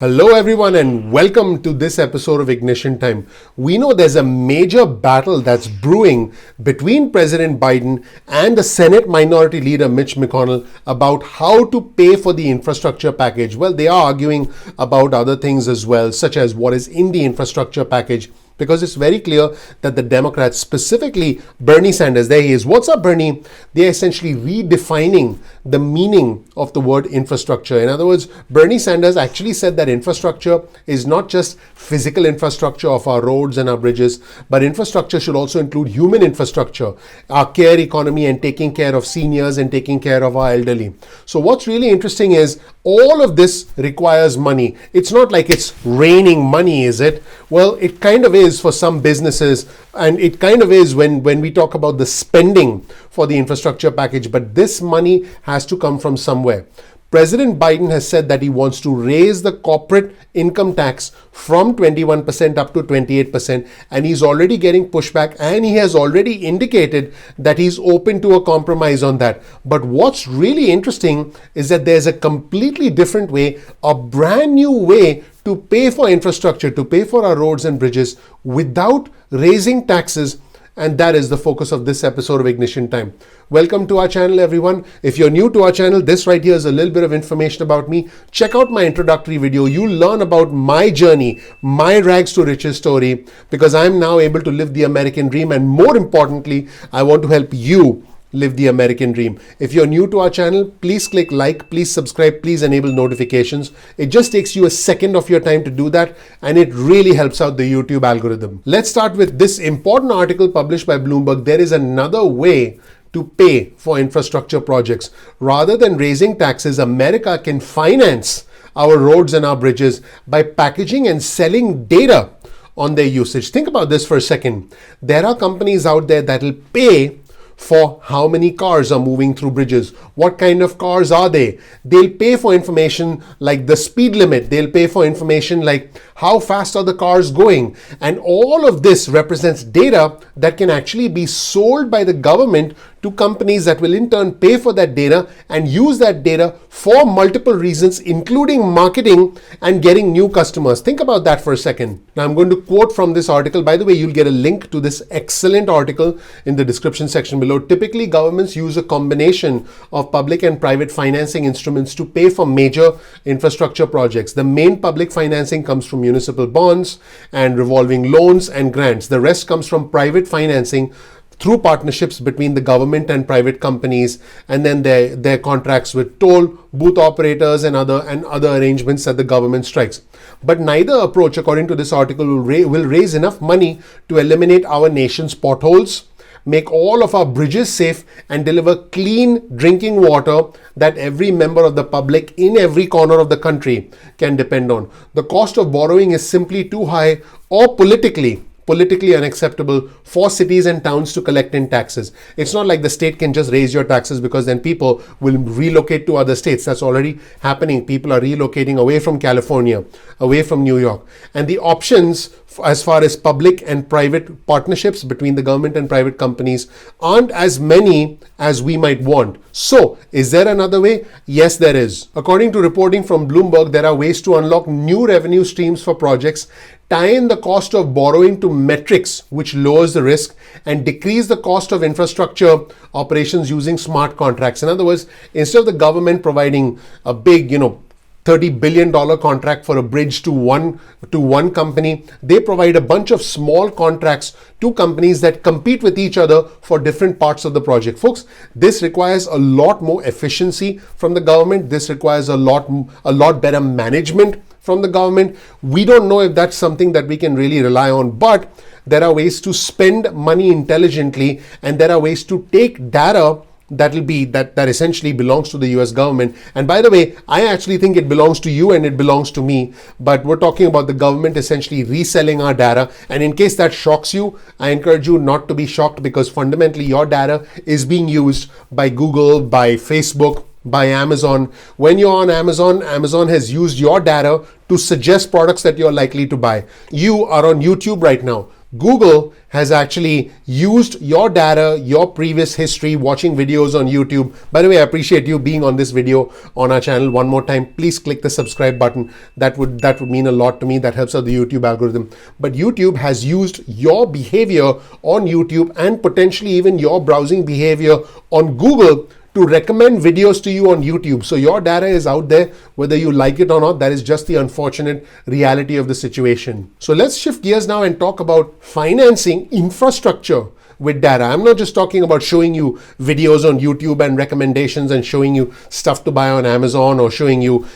Hello everyone and welcome to this episode of Ignition Time. We know there's a major battle that's brewing between President Biden and the Senate Minority Leader Mitch McConnell about how to pay for the infrastructure package. Well, they are arguing about other things as well, such as what is in the infrastructure package, because it's very clear that the Democrats, specifically Bernie Sanders, there he is. What's up, Bernie? They're essentially redefining the meaning of the word infrastructure. In other words, Bernie Sanders actually said that infrastructure is not just physical infrastructure of our roads and our bridges, but infrastructure should also include human infrastructure, our care economy, and taking care of seniors and taking care of our elderly. So what's really interesting is all of this requires money. It's not like it's raining money, is it? Well, it kind of is for some businesses, and it kind of is when we talk about the spending for the infrastructure package, but this money has to come from somewhere. President Biden has said that he wants to raise the corporate income tax from 21% up to 28%, and he's already getting pushback, and he has already indicated that he's open to a compromise on that. But what's really interesting is that there's a completely different way, a brand new way to pay for infrastructure, to pay for our roads and bridges without raising taxes. And that is the focus of this episode of Ignition Time. Welcome to our channel, everyone. If you're new to our channel, this right here is a little bit of information about me. Check out my introductory video. You'll learn about my journey, my rags to riches story, because I'm now able to live the American dream. And more importantly, I want to help you live the American dream. If you're new to our channel, please click like, please subscribe, please enable notifications. It just takes you a second of your time to do that, and it really helps out the YouTube algorithm. Let's start with this important article published by Bloomberg. There is another way to pay for infrastructure projects. Rather than raising taxes, America can finance our roads and our bridges by packaging and selling data on their usage. Think about this for a second. There are companies out there that will pay for how many cars are moving through bridges. What kind of cars are they? They'll pay for information like the speed limit. They'll pay for information like how fast are the cars going. And all of this represents data that can actually be sold by the government to companies that will in turn pay for that data and use that data for multiple reasons, including marketing and getting new customers. Think about that for a second. Now I'm going to quote from this article. By the way, you'll get a link to this excellent article in the description section below. Typically, governments use a combination of public and private financing instruments to pay for major infrastructure projects. The main public financing comes from municipal bonds and revolving loans and grants. The rest comes from private financing through partnerships between the government and private companies, and then their contracts with toll booth operators and other arrangements that the government strikes. But neither approach, according to this article, will raise enough money to eliminate our nation's potholes, make all of our bridges safe, and deliver clean drinking water that every member of the public in every corner of the country can depend on. The cost of borrowing is simply too high or politically unacceptable for cities and towns to collect in taxes. It's not like the state can just raise your taxes, because then people will relocate to other states. That's already happening. People are relocating away from California, away from New York. And the options as far as public and private partnerships between the government and private companies aren't as many as we might want. So, is there another way? Yes, there is. According to reporting from Bloomberg, there are ways to unlock new revenue streams for projects, tie in the cost of borrowing to metrics, which lowers the risk, and decrease the cost of infrastructure operations using smart contracts. In other words, instead of the government providing a big, $30 billion contract for a bridge to one company, they provide a bunch of small contracts to companies that compete with each other for different parts of the project. Folks, this requires a lot more efficiency from the government. This requires a lot better management from the government. We don't know if that's something that we can really rely on, but there are ways to spend money intelligently, and there are ways to take data that essentially belongs to the US government. And by the way, I actually think it belongs to you and it belongs to me, but we're talking about the government essentially reselling our data. And in case that shocks you, I encourage you not to be shocked, because fundamentally your data is being used by Google, by Facebook, by Amazon. When you're on Amazon, Amazon has used your data to suggest products that you're likely to buy. You are on YouTube right now. Google has actually used your data, your previous history, watching videos on YouTube. By the way, I appreciate you being on this video on our channel. One more time, please click the subscribe button. That would mean a lot to me. That helps out the YouTube algorithm. But YouTube has used your behavior on YouTube and potentially even your browsing behavior on Google to recommend videos to you on YouTube. So your data is out there, whether you like it or not. That is just the unfortunate reality of the situation. So let's shift gears now and talk about financing infrastructure with data. I'm not just talking about showing you videos on YouTube and recommendations and showing you stuff to buy on Amazon or showing you,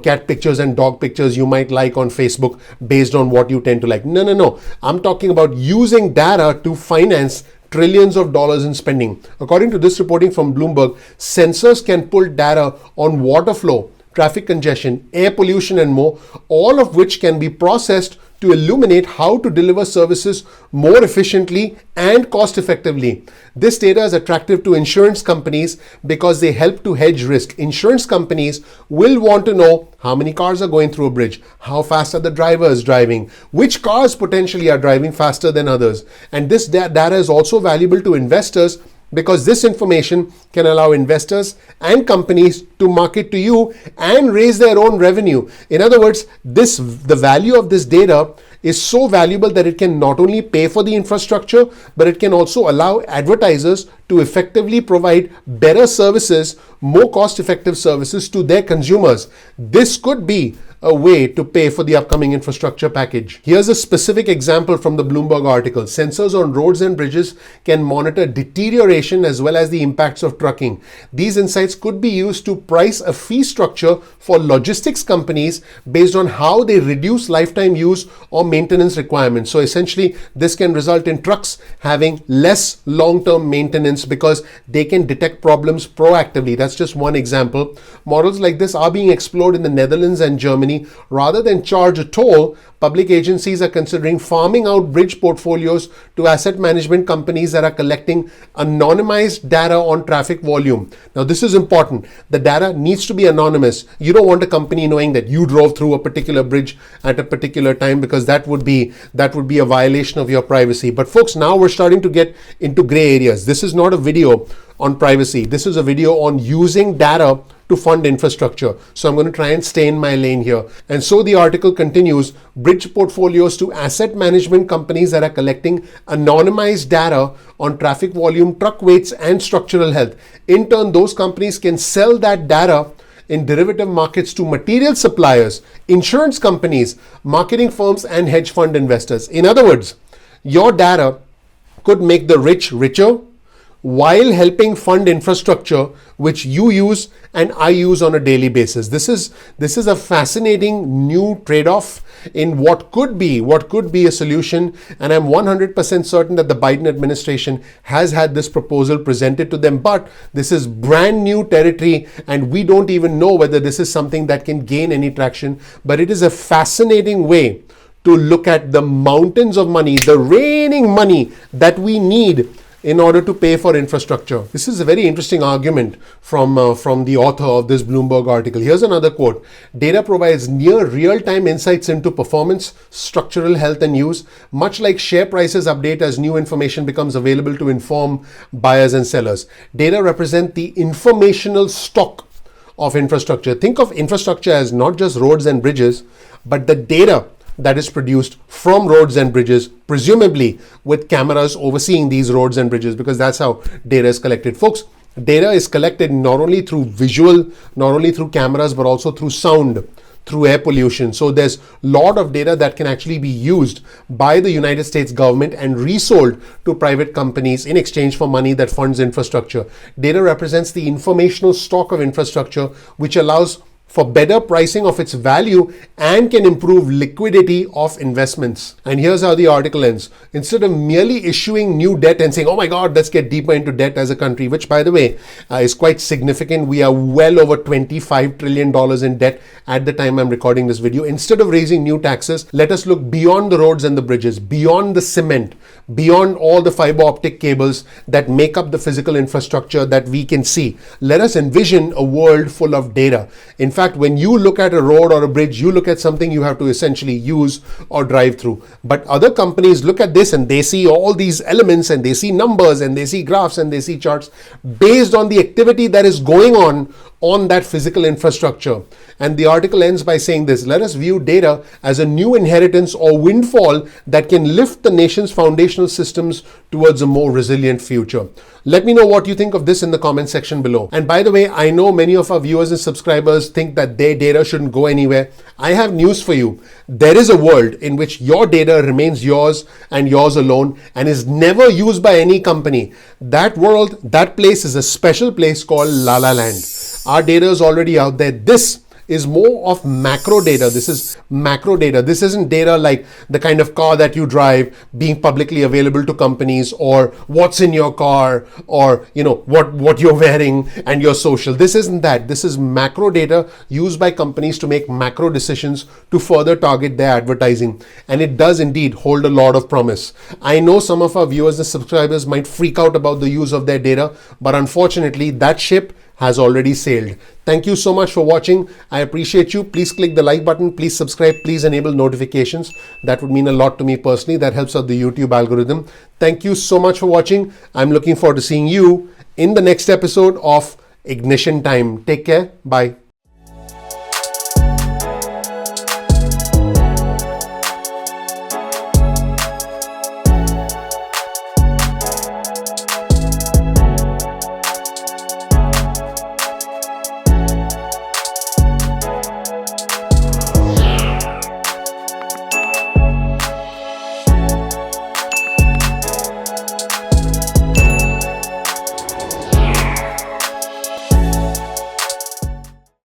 cat pictures and dog pictures you might like on Facebook based on what you tend to like. No. I'm talking about using data to finance trillions of dollars in spending. According to this reporting from Bloomberg, sensors can pull data on water flow, traffic congestion, air pollution, and more, all of which can be processed to illuminate how to deliver services more efficiently and cost effectively. This data is attractive to insurance companies because they help to hedge risk. Insurance companies will want to know how many cars are going through a bridge, how fast are the drivers driving, which cars potentially are driving faster than others. And this data is also valuable to investors because this information can allow investors and companies to market to you and raise their own revenue. In other words, the value of this data is so valuable that it can not only pay for the infrastructure, but it can also allow advertisers to effectively provide better services, more cost-effective services to their consumers. This could be a way to pay for the upcoming infrastructure package. Here's a specific example from the Bloomberg article. Sensors on roads and bridges can monitor deterioration as well as the impacts of trucking. These insights could be used to price a fee structure for logistics companies based on how they reduce lifetime use or maintenance requirements. So essentially, this can result in trucks having less long-term maintenance because they can detect problems proactively. That's just one example. Models like this are being explored in the Netherlands and Germany. Rather than charge a toll, public agencies are considering farming out bridge portfolios to asset management companies that are collecting anonymized data on traffic volume. Now, this is important. The data needs to be anonymous. You don't want a company knowing that you drove through a particular bridge at a particular time, because that would be a violation of your privacy. But folks, now we're starting to get into gray areas. This is not a video on privacy. This is a video on using data to fund infrastructure. So I'm going to try and stay in my lane here. And so the article continues, bridge portfolios to asset management companies that are collecting anonymized data on traffic volume, truck weights, and structural health. In turn, those companies can sell that data in derivative markets to material suppliers, insurance companies, marketing firms, and hedge fund investors. In other words, your data could make the rich richer while helping fund infrastructure which you use and I use on a daily basis. This is a fascinating new trade-off in what could be a solution, and I'm 100% certain that the Biden administration has had this proposal presented to them, but this is brand new territory and we don't even know whether this is something that can gain any traction. But it is a fascinating way to look at the mountains of money, the raining money that we need in order to pay for infrastructure. This is a very interesting argument from the author of this Bloomberg article. Here's another quote. Data provides near real-time insights into performance, structural health, and use, much like share prices update as new information becomes available to inform buyers and sellers. Data represent the informational stock of infrastructure. Think of infrastructure as not just roads and bridges, but the data that is produced from roads and bridges, presumably with cameras overseeing these roads and bridges, because that's how data is collected. Folks, data is collected not only through visual, not only through cameras, but also through sound, through air pollution. So there's a lot of data that can actually be used by the United States government and resold to private companies in exchange for money that funds infrastructure. Data represents the informational stock of infrastructure, which allows for better pricing of its value and can improve liquidity of investments. And here's how the article ends. Instead of merely issuing new debt and saying, oh my God, let's get deeper into debt as a country, which by the way is quite significant. We are well over $25 trillion in debt at the time I'm recording this video. Instead of raising new taxes, let us look beyond the roads and the bridges, beyond the cement, beyond all the fiber optic cables that make up the physical infrastructure that we can see. Let us envision a world full of data. In fact, when you look at a road or a bridge, you look at something you have to essentially use or drive through. But other companies look at this and they see all these elements and they see numbers and they see graphs and they see charts based on the activity that is going on that physical infrastructure. And the article ends by saying this: let us view data as a new inheritance or windfall that can lift the nation's foundational systems towards a more resilient future. Let me know what you think of this in the comment section below. And by the way, I know many of our viewers and subscribers think that their data shouldn't go anywhere. I have news for you. There is a world in which your data remains yours and yours alone and is never used by any company. That world, that place is a special place called La La Land. Our data is already out there. This is more of macro data. This is macro data. This isn't data like the kind of car that you drive being publicly available to companies, or what's in your car, or what you're wearing and your social. This isn't that. This is macro data used by companies to make macro decisions to further target their advertising. And it does indeed hold a lot of promise. I know some of our viewers and subscribers might freak out about the use of their data, but unfortunately that ship has already sailed. Thank you so much for watching. I appreciate you. Please click the like button. Please subscribe. Please enable notifications. That would mean a lot to me personally. That helps out the YouTube algorithm. Thank you so much for watching. I'm looking forward to seeing you in the next episode of Ignition Time. Take care. Bye.